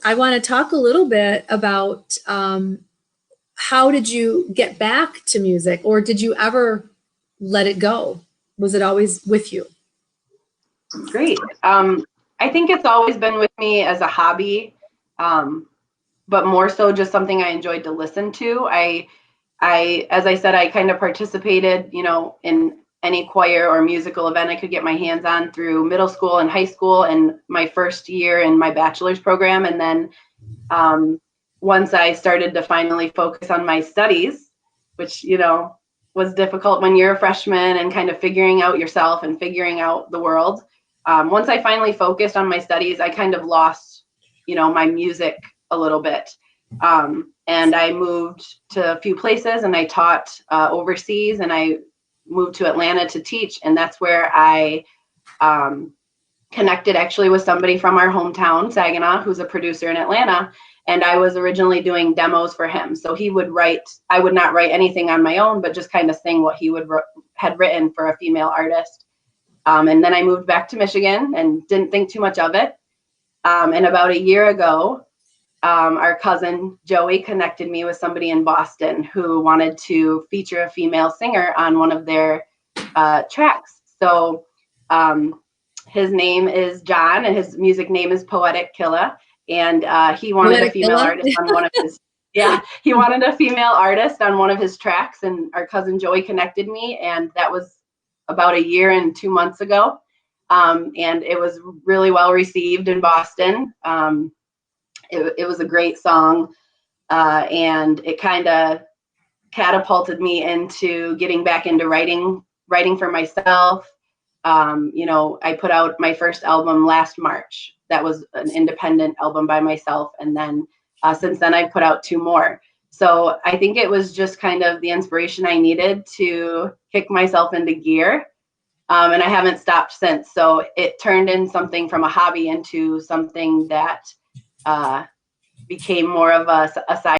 I want to talk a little bit about how did you get back to music, or did you ever let it go? Was it always with you? Great. I think it's always been with me as a hobby, but more so just something I enjoyed to listen to. As I said, I kind of participated, in any choir or musical event I could get my hands on through middle school and high school and my first year in my bachelor's program. And then once I started to finally focus on my studies, which, was difficult when you're a freshman and kind of figuring out yourself and figuring out the world. Once I finally focused on my studies, I kind of lost, my music a little bit. And I moved to a few places and I taught overseas, and I moved to Atlanta to teach. And that's where I connected actually with somebody from our hometown, Saginaw, who's a producer in Atlanta. And I was originally doing demos for him. So he would write, I would not write anything on my own, but just kind of sing what he had written for a female artist. And then I moved back to Michigan and didn't think too much of it. And about a year ago, our cousin Joey connected me with somebody in Boston who wanted to feature a female singer on one of their tracks. So his name is John, and his music name is Poetic Killa. And he wanted a female artist on one of his, he wanted a female artist on one of his tracks. And our cousin Joey connected me, and that was about a year and 2 months ago. And it was really well received in Boston. It was a great song, and it kind of catapulted me into getting back into writing for myself. I put out my first album last March. That was an independent album by myself. And then since then, I've put out 2 more. So I think it was just kind of the inspiration I needed to kick myself into gear. And I haven't stopped since. So it turned in something from a hobby into something that became more of a side